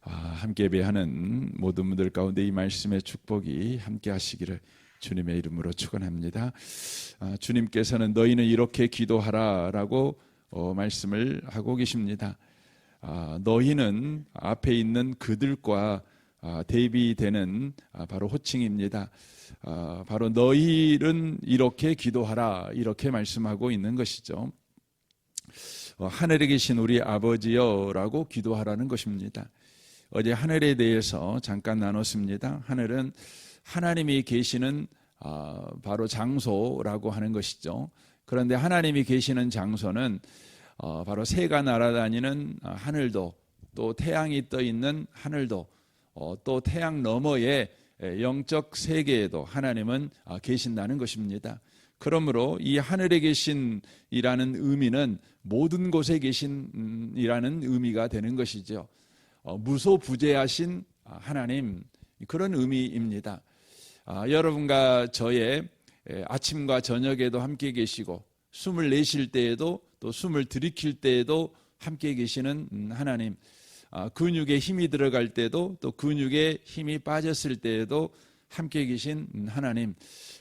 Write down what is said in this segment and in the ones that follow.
함께 예배하는 모든 분들 가운데 이 말씀의 축복이 함께 하시기를 주님의 이름으로 축원합니다. 주님께서는 너희는 이렇게 기도하라라고 말씀을 하고 계십니다. 너희는 앞에 있는 그들과 대비되는 바로 호칭입니다. 바로 너희는 이렇게 기도하라 이렇게 말씀하고 있는 것이죠. 하늘에 계신 우리 아버지여라고 기도하라는 것입니다. 어제 하늘에 대해서 잠깐 나눴습니다. 하늘은 하나님이 계시는 바로 장소라고 하는 것이죠. 그런데 하나님이 계시는 장소는 바로 새가 날아다니는 하늘도, 또 태양이 떠 있는 하늘도, 또 태양 너머의 영적 세계에도 하나님은 계신다는 것입니다. 그러므로 이 하늘에 계신이라는 의미는 모든 곳에 계신이라는 의미가 되는 것이죠. 무소부재하신 하나님, 그런 의미입니다. 여러분과 저의 아침과 저녁에도 함께 계시고 숨을 내쉴 때에도 또 숨을 들이킬 때에도 함께 계시는 하나님, 근육에 힘이 들어갈 때도 또 근육에 힘이 빠졌을 때에도 함께 계신 하나님,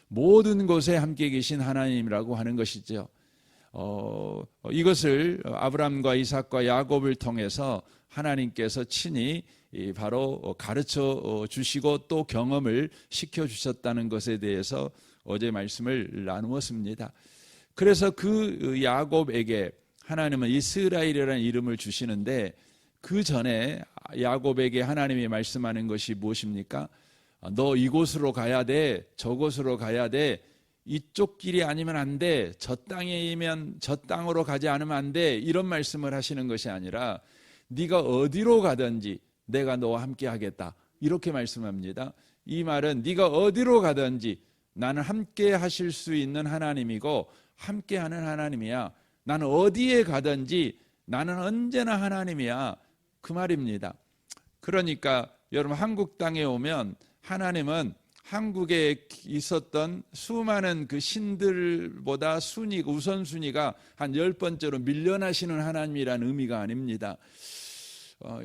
모든 곳에 함께 계신 하나님이라고 하는 것이죠. 이것을 아브라함과 이삭과 야곱을 통해서 하나님께서 친히 바로 가르쳐 주시고 또 경험을 시켜 주셨다는 것에 대해서 어제 말씀을 나누었습니다. 그래서 그 야곱에게 하나님은 이스라엘이라는 이름을 주시는데, 그 전에 야곱에게 하나님이 말씀하는 것이 무엇입니까? 너 이곳으로 가야 돼, 저곳으로 가야 돼, 이쪽 길이 아니면 안 돼, 저 땅이면 저 땅으로 가지 않으면 안 돼, 이런 말씀을 하시는 것이 아니라 네가 어디로 가든지 내가 너와 함께 하겠다, 이렇게 말씀합니다. 이 말은 네가 어디로 가든지 나는 함께 하실 수 있는 하나님이고 함께하는 하나님이야. 나는 어디에 가든지 나는 언제나 하나님이야, 그 말입니다. 그러니까 여러분, 한국 땅에 오면 하나님은 한국에 있었던 수많은 그 신들보다 우선순위가 한 10번째로 밀려나시는 하나님이라는 의미가 아닙니다.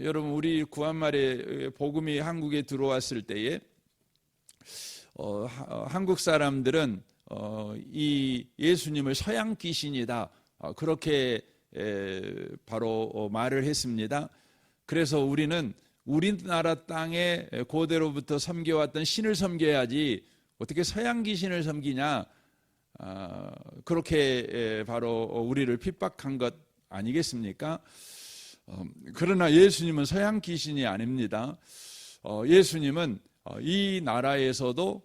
여러분, 우리 구한말에 복음이 한국에 들어왔을 때에 한국 사람들은 이 예수님을 서양 귀신이다, 그렇게 바로 말을 했습니다. 그래서 우리는 우리나라 땅에 고대로부터 섬겨왔던 신을 섬겨야지 어떻게 서양 귀신을 섬기냐, 그렇게 바로 우리를 핍박한 것 아니겠습니까? 그러나 예수님은 서양 귀신이 아닙니다. 예수님은 이 나라에서도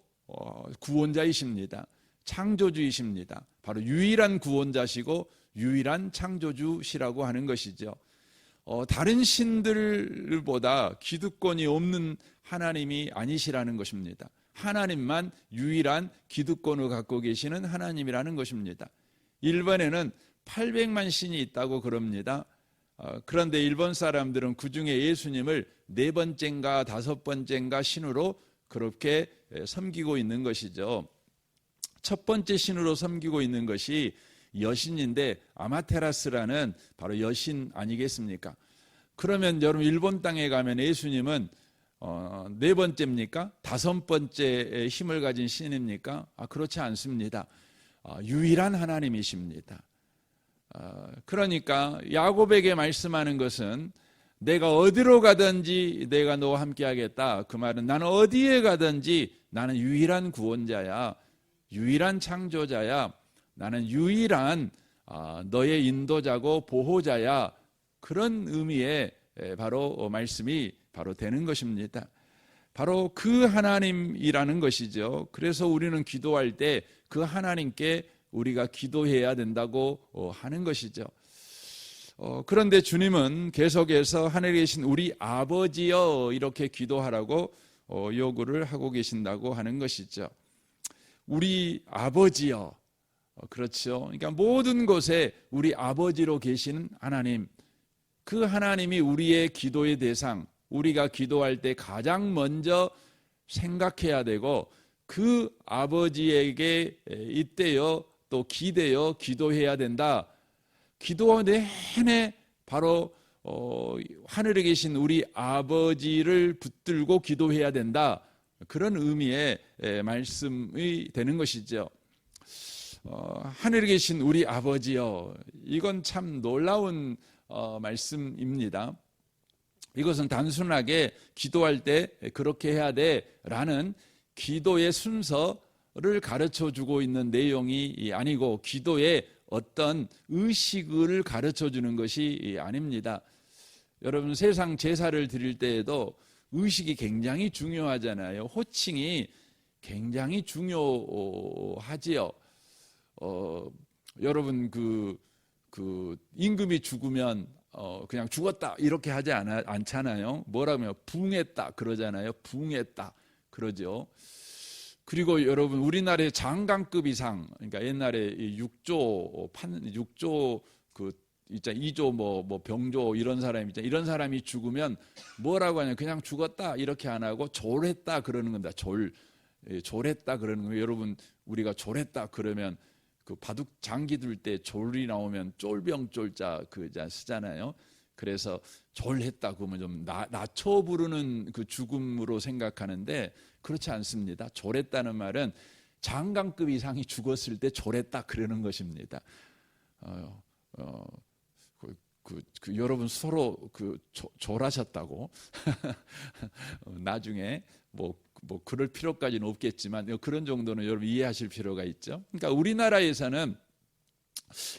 구원자이십니다. 창조주이십니다. 바로 유일한 구원자시고 유일한 창조주시라고 하는 것이죠. 다른 신들보다 기득권이 없는 하나님이 아니시라는 것입니다. 하나님만 유일한 기득권을 갖고 계시는 하나님이라는 것입니다. 일본에는 800만 신이 있다고 그럽니다. 그런데 일본 사람들은 그 중에 예수님을 4번째인가 5번째인가 신으로 그렇게 섬기고 있는 것이죠. 첫 번째 신으로 섬기고 있는 것이 여신인데, 아마테라스라는 바로 여신 아니겠습니까? 그러면 여러분, 일본 땅에 가면 예수님은 4번째입니까? 5번째 힘을 가진 신입니까? 그렇지 않습니다. 유일한 하나님이십니다. 그러니까 야곱에게 말씀하는 것은 내가 어디로 가든지 내가 너와 함께 하겠다, 그 말은 나는 어디에 가든지 나는 유일한 구원자야, 유일한 창조자야, 나는 유일한 너의 인도자고 보호자야, 그런 의미의 바로 말씀이 바로 되는 것입니다. 바로 그 하나님이라는 것이죠. 그래서 우리는 기도할 때 그 하나님께 우리가 기도해야 된다고 하는 것이죠. 그런데 주님은 계속해서 하늘에 계신 우리 아버지여 이렇게 기도하라고 요구를 하고 계신다고 하는 것이죠. 우리 아버지여, 그렇죠. 그러니까 모든 곳에 우리 아버지로 계시는 하나님, 그 하나님이 우리의 기도의 대상, 우리가 기도할 때 가장 먼저 생각해야 되고 그 아버지에게 잇대어 또 기대어 기도해야 된다. 기도 내내 바로 하늘에 계신 우리 아버지를 붙들고 기도해야 된다. 그런 의미의 말씀이 되는 것이죠. 하늘에 계신 우리 아버지요. 이건 참 놀라운 말씀입니다. 이것은 단순하게 기도할 때 그렇게 해야 돼라는 기도의 순서를 가르쳐 주고 있는 내용이 아니고 기도의 어떤 의식을 가르쳐 주는 것이 아닙니다. 여러분 세상 제사를 드릴 때에도 의식이 굉장히 중요하잖아요. 호칭이 굉장히 중요하지요. 여러분 그 임금이 죽으면 그냥 죽었다 이렇게 하지 않잖아요. 뭐라고요? 붕했다 그러잖아요. 붕했다 그러죠. 그리고 여러분 우리나라의 장관급 이상, 그러니까 옛날에 6조 그 있자 2조 뭐 병조 이런 사람이 있잖아요. 이런 사람이 죽으면 뭐라고 하냐? 그냥 죽었다 이렇게 안 하고 졸했다 그러는 겁니다. 졸했다 그러는 거예요. 여러분 우리가 졸했다 그러면 그 바둑 장기 둘 때 졸이 나오면 쫄병쫄자 그자 쓰잖아요. 그래서 졸했다 그러면 좀 낮춰 부르는 그 죽음으로 생각하는데 그렇지 않습니다. 졸했다는 말은 장관급 이상이 죽었을 때 졸했다 그러는 것입니다. 여러분 서로 졸하셨다고 나중에 뭐 그럴 필요까지는 없겠지만 그런 정도는 여러분 이해하실 필요가 있죠. 그러니까 우리나라에서는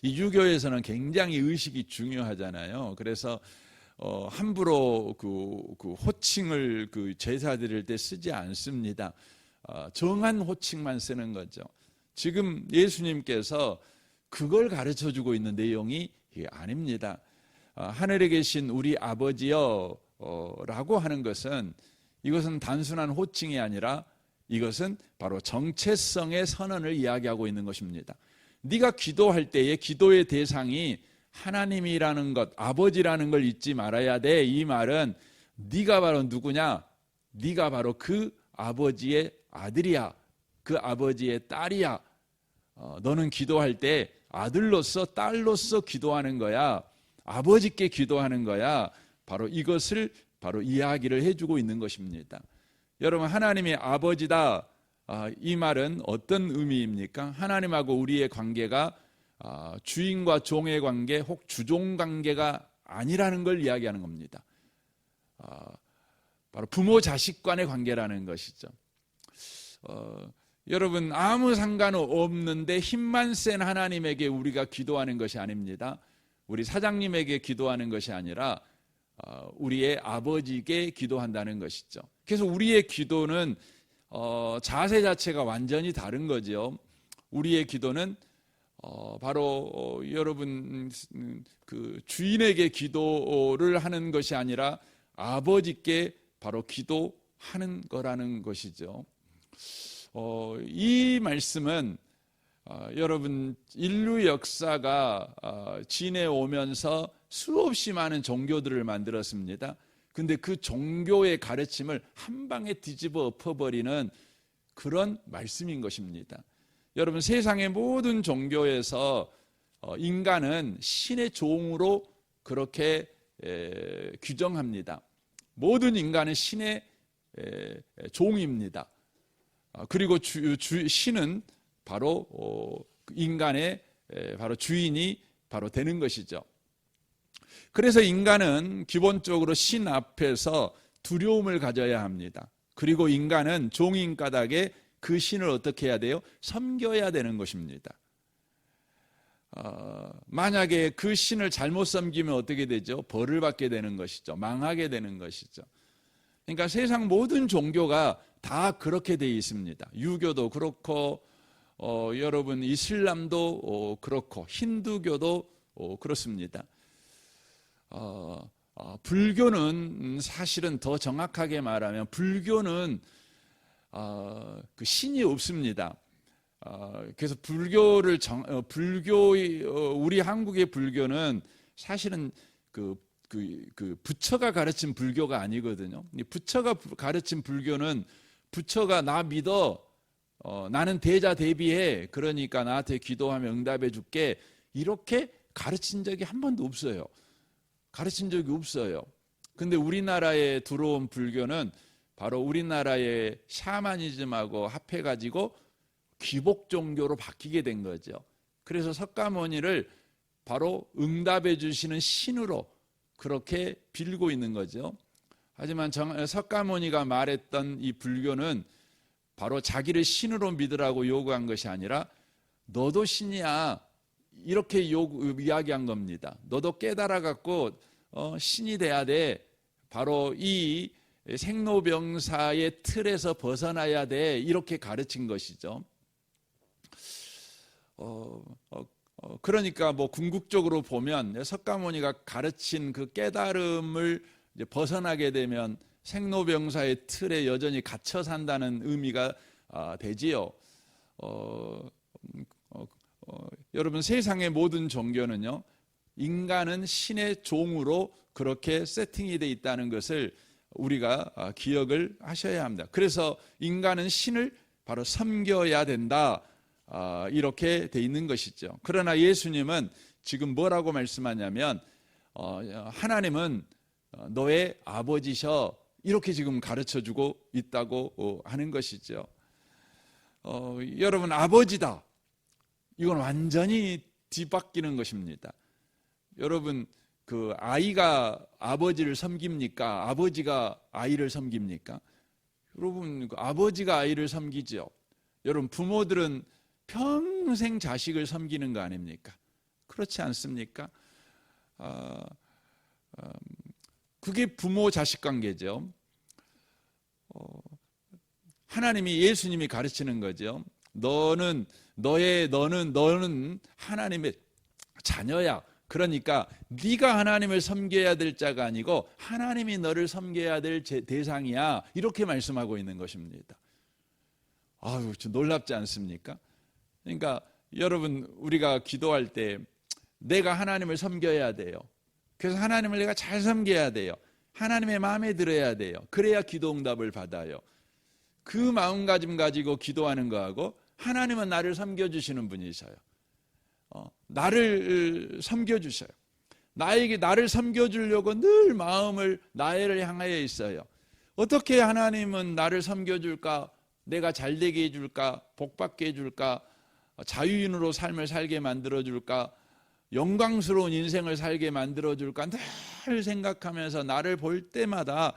이 유교에서는 굉장히 의식이 중요하잖아요. 그래서 함부로 그 호칭을 그 제사 드릴 때 쓰지 않습니다. 정한 호칭만 쓰는 거죠. 지금 예수님께서 그걸 가르쳐 주고 있는 내용이 아닙니다. 하늘에 계신 우리 아버지여 라고 하는 것은 이것은 단순한 호칭이 아니라 이것은 바로 정체성의 선언을 이야기하고 있는 것입니다. 네가 기도할 때에 기도의 대상이 하나님이라는 것, 아버지라는 걸 잊지 말아야 돼. 이 말은 네가 바로 누구냐? 네가 바로 그 아버지의 아들이야. 그 아버지의 딸이야. 너는 기도할 때 아들로서 딸로서 기도하는 거야. 아버지께 기도하는 거야. 바로 이것을 바로 이야기를 해주고 있는 것입니다. 여러분 하나님의 아버지다. 이 말은 어떤 의미입니까? 하나님하고 우리의 관계가 주인과 종의 관계 혹 주종 관계가 아니라는 걸 이야기하는 겁니다. 바로 부모 자식 간의 관계라는 것이죠. 여러분 아무 상관없는데 힘만 센 하나님에게 우리가 기도하는 것이 아닙니다. 우리 사장님에게 기도하는 것이 아니라 우리의 아버지께 기도한다는 것이죠. 그래서 우리의 기도는 자세 자체가 완전히 다른 거죠. 우리의 기도는 바로 여러분 그 주인에게 기도를 하는 것이 아니라 아버지께 바로 기도하는 거라는 것이죠. 이 말씀은 여러분 인류 역사가 지내오면서 수없이 많은 종교들을 만들었습니다. 근데 그 종교의 가르침을 한 방에 뒤집어 엎어버리는 그런 말씀인 것입니다. 여러분 세상의 모든 종교에서 인간은 신의 종으로 그렇게 규정합니다. 모든 인간은 신의 종입니다. 그리고 신은 바로 인간의 바로 주인이 바로 되는 것이죠. 그래서 인간은 기본적으로 신 앞에서 두려움을 가져야 합니다. 그리고 인간은 종인 까닭에 그 신을 어떻게 해야 돼요? 섬겨야 되는 것입니다. 만약에 그 신을 잘못 섬기면 어떻게 되죠? 벌을 받게 되는 것이죠. 망하게 되는 것이죠. 그러니까 세상 모든 종교가 다 그렇게 되어 있습니다. 유교도 그렇고 여러분 이슬람도 그렇고 힌두교도 그렇습니다. 불교는 사실은 더 정확하게 말하면 불교는 그 신이 없습니다. 그래서 우리 한국의 불교는 사실은 그 부처가 가르친 불교가 아니거든요. 부처가 가르친 불교는 부처가 나 믿어, 나는 대자 대비해, 그러니까 나한테 기도하면 응답해 줄게, 이렇게 가르친 적이 한 번도 없어요. 가르친 적이 없어요. 근데 우리나라에 들어온 불교는 바로 우리나라의 샤머니즘하고 합해가지고 귀복 종교로 바뀌게 된 거죠. 그래서 석가모니를 바로 응답해 주시는 신으로 그렇게 빌고 있는 거죠. 하지만 석가모니가 말했던 이 불교는 바로 자기를 신으로 믿으라고 요구한 것이 아니라 너도 신이야 이렇게 이야기한 겁니다. 너도 깨달아갖고 신이 돼야 돼. 바로 이 생로병사의 틀에서 벗어나야 돼. 이렇게 가르친 것이죠. 그러니까 뭐 궁극적으로 보면 석가모니가 가르친 그 깨달음을 이제 벗어나게 되면 생로병사의 틀에 여전히 갇혀 산다는 의미가 되지요. 여러분 세상의 모든 종교는요 인간은 신의 종으로 그렇게 세팅이 돼 있다는 것을 우리가 기억을 하셔야 합니다. 그래서 인간은 신을 바로 섬겨야 된다 이렇게 돼 있는 것이죠. 그러나 예수님은 지금 뭐라고 말씀하냐면 하나님은 너의 아버지셔 이렇게 지금 가르쳐주고 있다고 하는 것이죠. 여러분 아버지다 이건 완전히 뒤바뀌는 것입니다. 여러분 그 아이가 아버지를 섬깁니까? 아버지가 아이를 섬깁니까? 여러분 아버지가 아이를 섬기죠. 여러분 부모들은 평생 자식을 섬기는 거 아닙니까? 그렇지 않습니까? 그게 부모 자식 관계죠. 하나님이 예수님이 가르치는 거죠. 너는 하나님의 자녀야. 그러니까 네가 하나님을 섬겨야 될 자가 아니고 하나님이 너를 섬겨야 될 대상이야. 이렇게 말씀하고 있는 것입니다. 아유, 놀랍지 않습니까? 그러니까 여러분 우리가 기도할 때 내가 하나님을 섬겨야 돼요. 그래서 하나님을 내가 잘 섬겨야 돼요. 하나님의 마음에 들어야 돼요. 그래야 기도 응답을 받아요. 그 마음가짐 가지고 기도하는 거하고 하나님은 나를 섬겨주시는 분이셔요. 나를 섬겨주셔요. 나에게 나를 섬겨주려고 늘 마음을 나를 향하여 있어요. 어떻게 하나님은 나를 섬겨줄까? 내가 잘되게 해줄까? 복받게 해줄까? 자유인으로 삶을 살게 만들어줄까? 영광스러운 인생을 살게 만들어줄까? 늘 생각하면서 나를 볼 때마다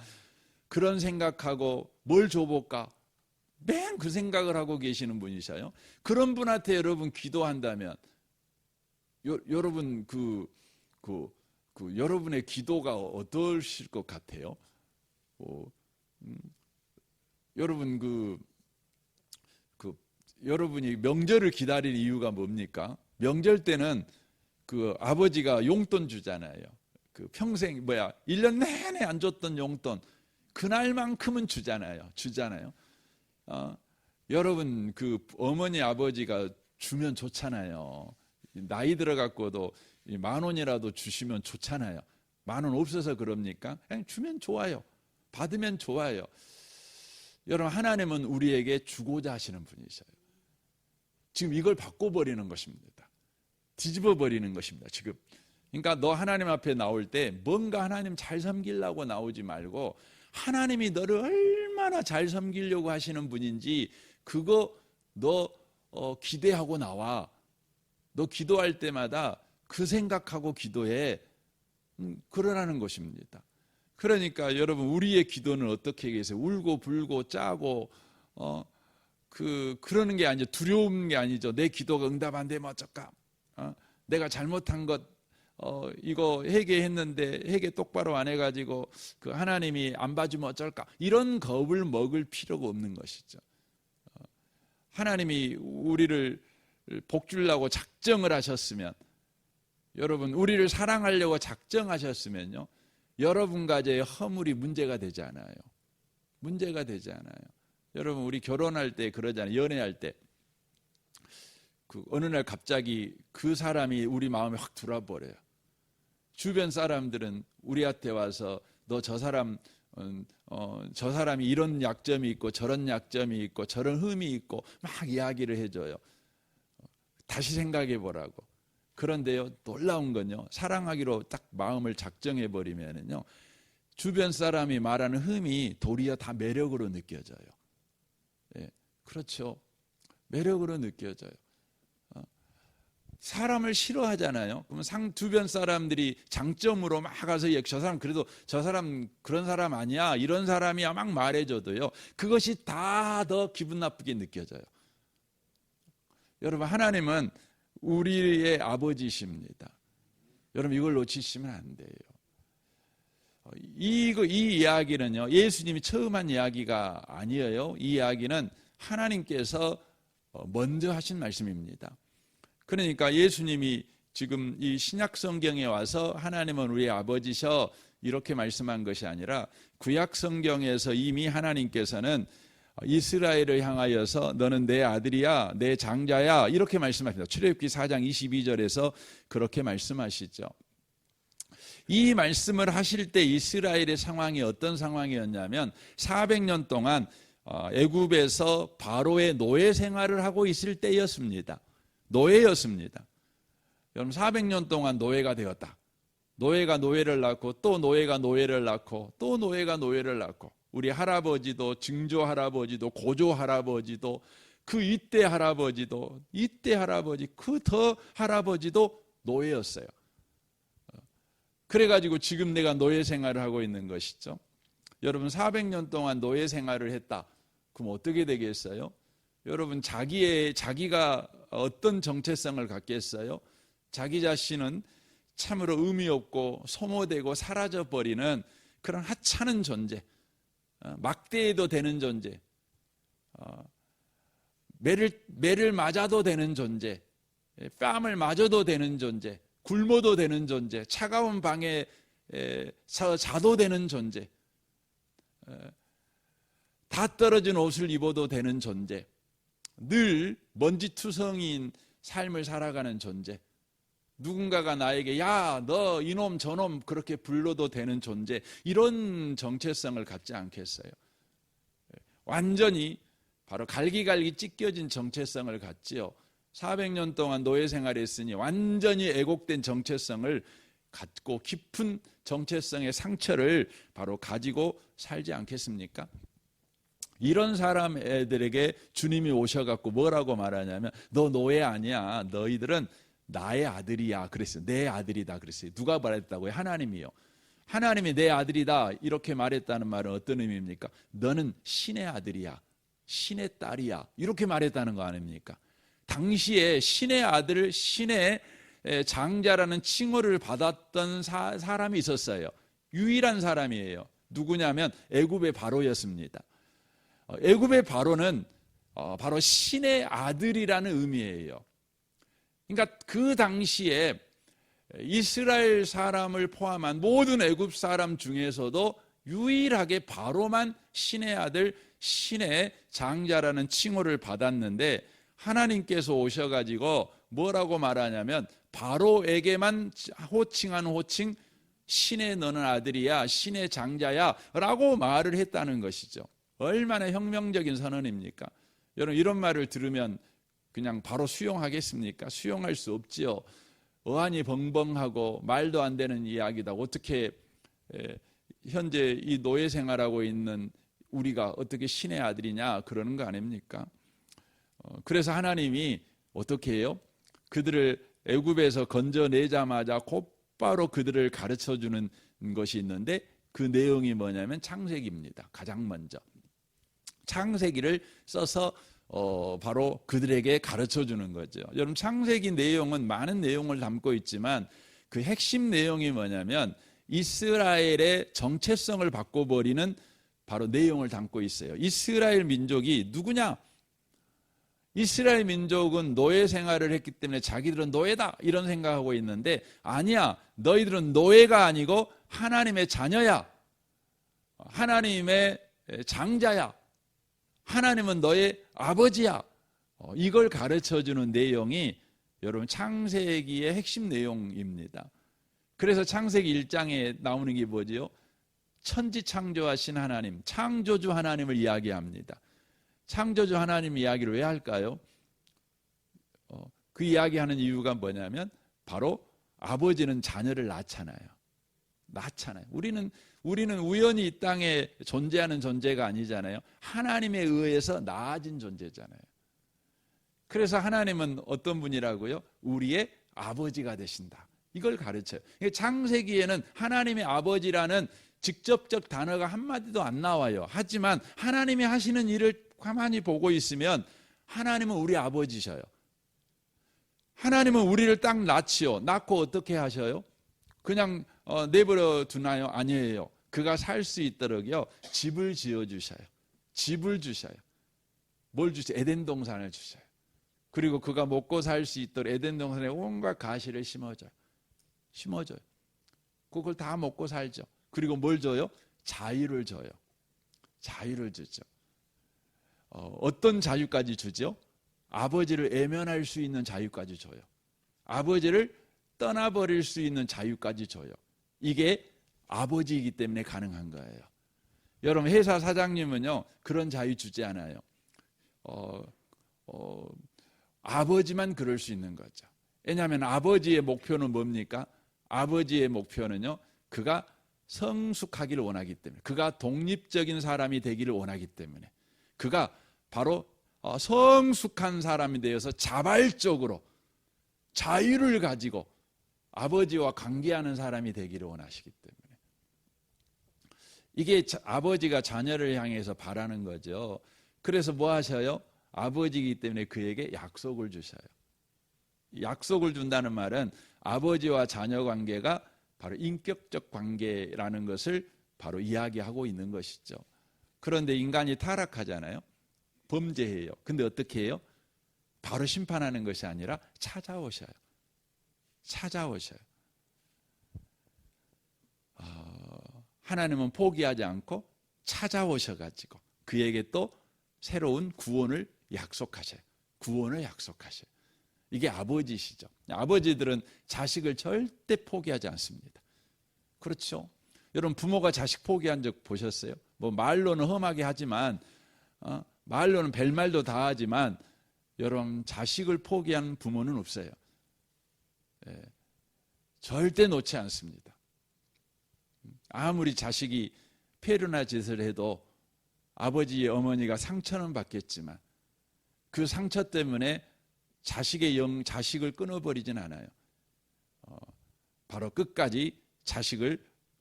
그런 생각하고 뭘 줘볼까? 맨 그 생각을 하고 계시는 분이셔요. 그런 분한테 여러분 기도한다면 여러분 여러분의 기도가 어떠실 것 같아요? 여러분 여러분이 명절을 기다릴 이유가 뭡니까? 명절 때는 그 아버지가 용돈 주잖아요. 그 평생 1년 내내 안 줬던 용돈 그날만큼은 주잖아요. 여러분 그 어머니 아버지가 주면 좋잖아요. 나이 들어갖고도 10,000원이라도 주시면 좋잖아요. 10,000원 없어서 그럽니까? 그냥 주면 좋아요. 받으면 좋아요. 여러분 하나님은 우리에게 주고자 하시는 분이셔요. 지금 이걸 바꿔버리는 것입니다. 뒤집어 버리는 것입니다. 지금. 그러니까 너 하나님 앞에 나올 때 뭔가 하나님 잘 섬기려고 나오지 말고 하나님이 너를 얼마나 잘 섬기려고 하시는 분인지 그거 너 기대하고 나와. 너 기도할 때마다 그 생각하고 기도해. 그러라는 것입니다. 그러니까 여러분 우리의 기도는 어떻게 계세요? 울고 불고 짜고 그러는 게 아니죠. 두려운 게 아니죠. 내 기도가 응답 안 되면 어쩔까? 내가 잘못한 것 이거 회개했는데 회개 똑바로 안 해가지고 그 하나님이 안 봐주면 어쩔까? 이런 겁을 먹을 필요가 없는 것이죠. 하나님이 우리를 복 주려고 작정을 하셨으면 여러분 우리를 사랑하려고 작정하셨으면요 여러분 가정의 허물이 문제가 되지 않아요. 문제가 되지 않아요. 여러분 우리 결혼할 때 그러잖아요. 연애할 때 어느 날 갑자기 그 사람이 우리 마음에 확 들어버려요. 주변 사람들은 우리한테 와서 너 저 사람이 이런 약점이 있고 저런 약점이 있고 저런 흠이 있고 막 이야기를 해줘요. 다시 생각해 보라고. 그런데요, 놀라운 건요, 사랑하기로 딱 마음을 작정해 버리면은요, 주변 사람이 말하는 흠이 도리어 다 매력으로 느껴져요. 예, 그렇죠. 매력으로 느껴져요. 사람을 싫어하잖아요. 그러면 주변 사람들이 장점으로 막 가서 저 사람 그래도 저 사람 그런 사람 아니야, 이런 사람이야 막 말해줘도요, 그것이 다 더 기분 나쁘게 느껴져요. 여러분, 하나님은 우리의 아버지십니다. 여러분, 이걸 놓치시면 안 돼요. 이 이야기는요, 예수님이 처음 한 이야기가 아니에요. 이 이야기는 하나님께서 먼저 하신 말씀입니다. 그러니까 예수님이 지금 이 신약 성경에 와서 하나님은 우리의 아버지셔 이렇게 말씀한 것이 아니라 구약 성경에서 이미 하나님께서는 이스라엘을 향하여서 너는 내 아들이야, 내 장자야 이렇게 말씀하십니다. 출애굽기 4장 22절에서 그렇게 말씀하시죠. 이 말씀을 하실 때 이스라엘의 상황이 어떤 상황이었냐면 400년 동안 애굽에서 바로의 노예 생활을 하고 있을 때였습니다. 노예였습니다. 여러분, 400년 동안 노예가 되었다. 노예가 노예를 낳고 또 노예가 노예를 낳고 또 노예가 노예를 낳고, 우리 할아버지도 증조 할아버지도 고조 할아버지도 그 이때 할아버지도 이때 할아버지 그 더 할아버지도 노예였어요. 그래가지고 지금 내가 노예 생활을 하고 있는 것이죠. 여러분, 400년 동안 노예 생활을 했다. 그럼 어떻게 되겠어요? 여러분, 자기가 어떤 정체성을 갖겠어요? 자기 자신은 참으로 의미 없고 소모되고 사라져버리는 그런 하찮은 존재, 막대해도 되는 존재, 매를 맞아도 되는 존재, 뺨을 맞아도 되는 존재, 굶어도 되는 존재, 차가운 방에 자도 되는 존재, 다 떨어진 옷을 입어도 되는 존재, 늘 먼지투성이인 삶을 살아가는 존재, 누군가가 나에게 야, 너 이놈 저놈 그렇게 불러도 되는 존재, 이런 정체성을 갖지 않겠어요? 완전히 바로 갈기갈기 찢겨진 정체성을 갖지요. 400년 동안 노예 생활했으니 완전히 애곡된 정체성을 갖고 깊은 정체성의 상처를 바로 가지고 살지 않겠습니까? 이런 사람들에게 주님이 오셔갖고 뭐라고 말하냐면 너 노예 아니야, 너희들은 나의 아들이야 그랬어요. 내 아들이다 그랬어요. 누가 말했다고요? 하나님이요. 하나님이 내 아들이다 이렇게 말했다는 말은 어떤 의미입니까? 너는 신의 아들이야, 신의 딸이야 이렇게 말했다는 거 아닙니까? 당시에 신의 아들, 신의 장자라는 칭호를 받았던 사람이 있었어요. 유일한 사람이에요. 누구냐면 애굽의 바로였습니다. 애굽의 바로는 바로 신의 아들이라는 의미예요. 그러니까 그 당시에 이스라엘 사람을 포함한 모든 애굽 사람 중에서도 유일하게 바로만 신의 아들, 신의 장자라는 칭호를 받았는데, 하나님께서 오셔가지고 뭐라고 말하냐면 바로에게만 호칭한 호칭, 신의 너는 아들이야, 신의 장자야 라고 말을 했다는 것이죠. 얼마나 혁명적인 선언입니까? 여러분, 이런 말을 들으면 그냥 바로 수용하겠습니까? 수용할 수 없지요. 어안이 벙벙하고 말도 안 되는 이야기다. 어떻게 현재 이 노예 생활하고 있는 우리가 어떻게 신의 아들이냐 그러는 거 아닙니까? 그래서 하나님이 어떻게 해요? 그들을 애굽에서 건져내자마자 곧바로 그들을 가르쳐주는 것이 있는데, 그 내용이 뭐냐면 창세기입니다. 가장 먼저 창세기를 써서 바로 그들에게 가르쳐주는 거죠. 여러분, 창세기 내용은 많은 내용을 담고 있지만 그 핵심 내용이 뭐냐면 이스라엘의 정체성을 바꿔버리는 바로 내용을 담고 있어요. 이스라엘 민족이 누구냐? 이스라엘 민족은 노예 생활을 했기 때문에 자기들은 노예다 이런 생각하고 있는데, 아니야, 너희들은 노예가 아니고 하나님의 자녀야, 하나님의 장자야, 하나님은 너의 아버지야. 이걸 가르쳐주는 내용이 여러분 창세기의 핵심 내용입니다. 그래서 창세기 1장에 나오는 게 뭐지요? 천지 창조하신 하나님, 창조주 하나님을 이야기합니다. 창조주 하나님 이야기를 왜 할까요? 그 이야기하는 이유가 뭐냐면 바로 아버지는 자녀를 낳잖아요. 우리는 우연히 이 땅에 존재하는 존재가 아니잖아요. 하나님에 의해서 낳아진 존재잖아요. 그래서 하나님은 어떤 분이라고요? 우리의 아버지가 되신다. 이걸 가르쳐요. 창세기에는 하나님의 아버지라는 직접적 단어가 한마디도 안 나와요. 하지만 하나님이 하시는 일을 가만히 보고 있으면 하나님은 우리 아버지셔요. 하나님은 우리를 딱 낳고 어떻게 하셔요? 그냥 내버려 두나요? 아니에요. 그가 살 수 있도록요 집을 지어주셔요. 집을 주셔요. 뭘 주셔요? 에덴 동산을 주셔요. 그리고 그가 먹고 살 수 있도록 에덴 동산에 온갖 가시를 심어줘요. 그걸 다 먹고 살죠. 그리고 뭘 줘요? 자유를 줘요. 자유를 주죠. 어떤 자유까지 주죠? 아버지를 외면할 수 있는 자유까지 줘요. 아버지를 떠나버릴 수 있는 자유까지 줘요. 이게 아버지이기 때문에 가능한 거예요. 여러분 회사 사장님은요 그런 자유 주지 않아요. 아버지만 그럴 수 있는 거죠. 왜냐하면 아버지의 목표는 뭡니까? 아버지의 목표는요 그가 성숙하기를 원하기 때문에, 그가 독립적인 사람이 되기를 원하기 때문에, 그가 바로 성숙한 사람이 되어서 자발적으로 자유를 가지고 아버지와 관계하는 사람이 되기를 원하시기 때문에, 이게 아버지가 자녀를 향해서 바라는 거죠. 그래서 뭐 하셔요? 아버지이기 때문에 그에게 약속을 주셔요. 약속을 준다는 말은 아버지와 자녀 관계가 바로 인격적 관계라는 것을 바로 이야기하고 있는 것이죠. 그런데 인간이 타락하잖아요. 범죄해요. 근데 어떻게 해요? 바로 심판하는 것이 아니라 찾아오셔요. 하나님은 포기하지 않고 찾아오셔가지고 그에게 또 새로운 구원을 약속하셔요. 이게 아버지시죠. 아버지들은 자식을 절대 포기하지 않습니다. 그렇죠? 여러분 부모가 자식 포기한 적 보셨어요? 뭐 말로는 험하게 하지만 말로는 벨말도 다 하지만 여러분 자식을 포기한 부모는 없어요. 절대 놓지 않습니다. 아무리 자식이 폐륜나 짓을 해도 아버지 어머니가 상처는 받겠지만 그 상처 때문에 자식을 끊어버리진 않아요. 바로 끝까지 자식을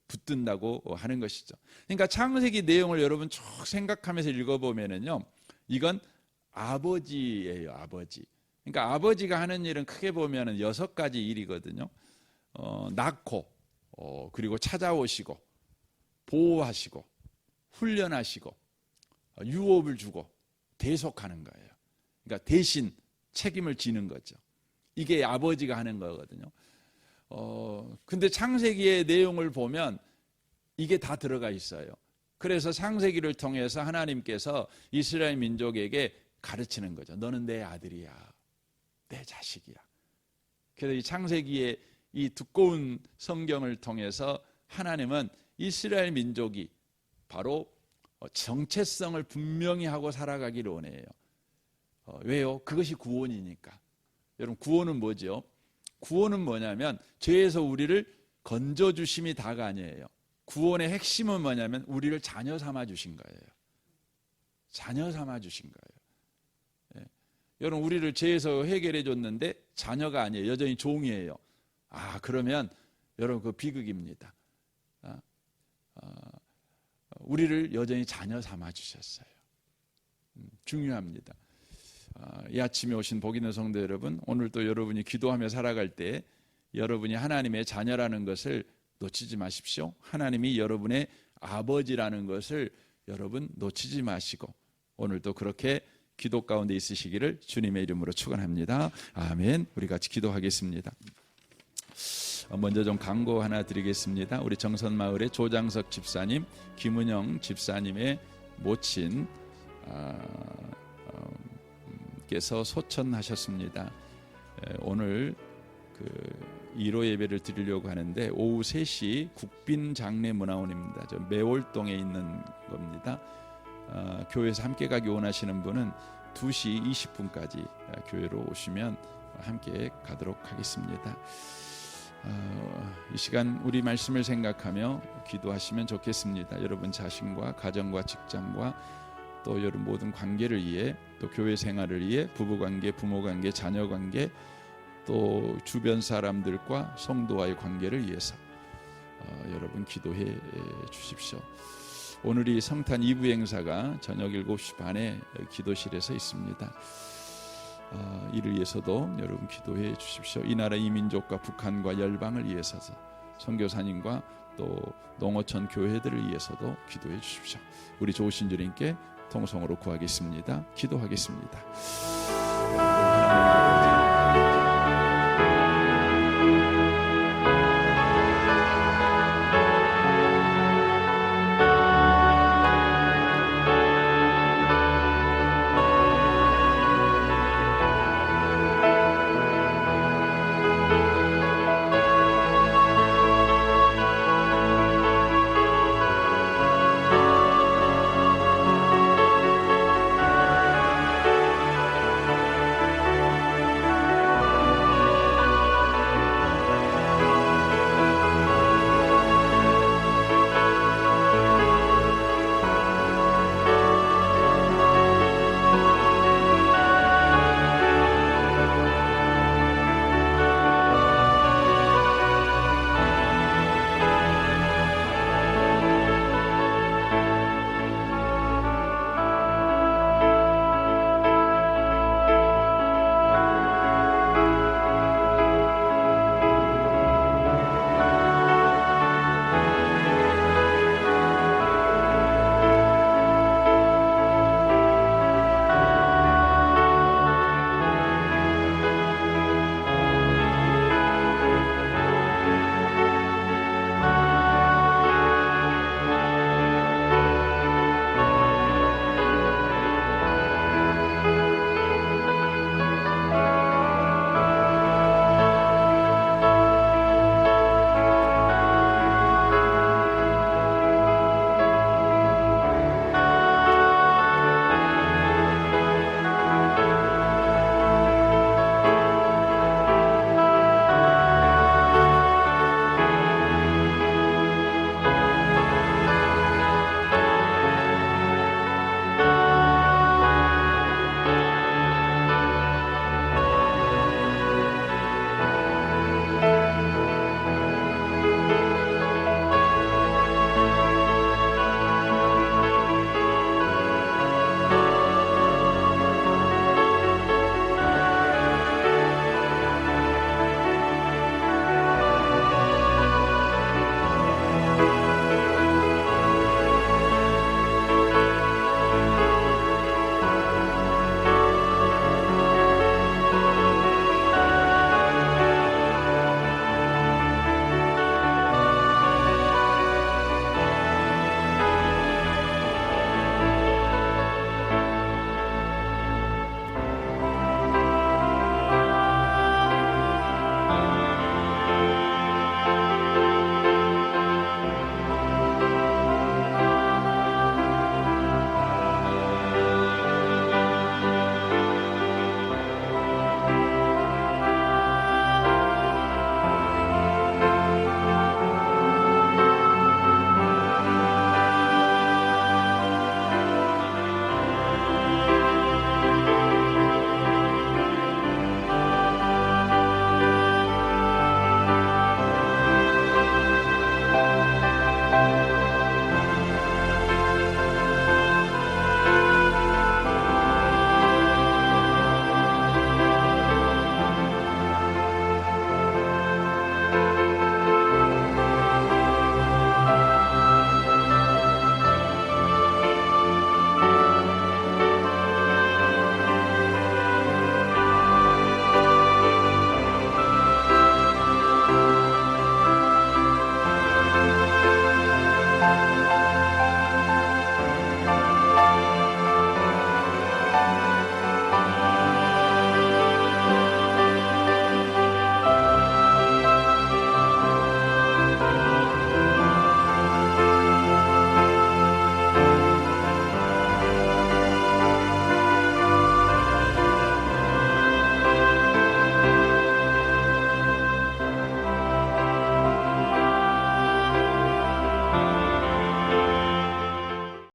붙든다고 하는 것이죠. 그러니까 창세기 내용을 여러분 쭉 생각하면서 읽어보면은요, 이건 아버지예요, 아버지. 그러니까 아버지가 하는 일은 크게 보면은 6가지 일이거든요. 낳고, 그리고 찾아오시고, 보호하시고, 훈련하시고, 유업을 주고, 대속하는 거예요. 그러니까 대신 책임을 지는 거죠. 이게 아버지가 하는 거거든요. 근데 창세기의 내용을 보면 이게 다 들어가 있어요. 그래서 창세기를 통해서 하나님께서 이스라엘 민족에게 가르치는 거죠. 너는 내 아들이야. 내 자식이야. 그래서 이 창세기의 이 두꺼운 성경을 통해서 하나님은 이스라엘 민족이 바로 정체성을 분명히 하고 살아가기를 원해요. 왜요? 그것이 구원이니까. 여러분 구원은 뭐죠? 구원은 뭐냐면 죄에서 우리를 건져주심이 다가 아니에요. 구원의 핵심은 뭐냐면 우리를 자녀 삼아 주신 거예요. 자녀 삼아 주신 거예요. 여러분 우리를 죄에서 해결해 줬는데 자녀가 아니에요. 여전히 종이에요. 그러면 여러분 그 비극입니다. 우리를 여전히 자녀 삼아 주셨어요. 중요합니다. 이 아침에 오신 복 있는 성도 여러분, 오늘도 여러분이 기도하며 살아갈 때 여러분이 하나님의 자녀라는 것을 놓치지 마십시오. 하나님이 여러분의 아버지라는 것을 여러분 놓치지 마시고 오늘도 그렇게 기도 가운데 있으시기를 주님의 이름으로 축원합니다. 아멘. 우리 같이 기도하겠습니다. 먼저 좀 광고 하나 드리겠습니다. 우리 정선마을의 조장석 집사님, 김은영 집사님의 모친 께서 소천하셨습니다. 오늘 1호 예배를 드리려고 하는데 오후 3시 국빈장례문화원입니다. 저 매월동에 있는 겁니다. 교회에서 함께 가기 원하시는 분은 2시 20분까지 교회로 오시면 함께 가도록 하겠습니다. 이 시간 우리 말씀을 생각하며 기도하시면 좋겠습니다. 여러분 자신과 가정과 직장과 또 여러분 모든 관계를 위해, 또 교회 생활을 위해, 부부관계, 부모관계, 자녀관계, 또 주변 사람들과 성도와의 관계를 위해서 여러분 기도해 주십시오. 오늘이 성탄 2부 행사가 저녁 7시 반에 기도실에서 있습니다. 이를 위해서도 여러분 기도해 주십시오. 이 나라 이 민족과 북한과 열방을 위해서도, 선교사님과 또 농어촌 교회들을 위해서도 기도해 주십시오. 우리 좋으신 주님께 통성으로 구하겠습니다. 기도하겠습니다.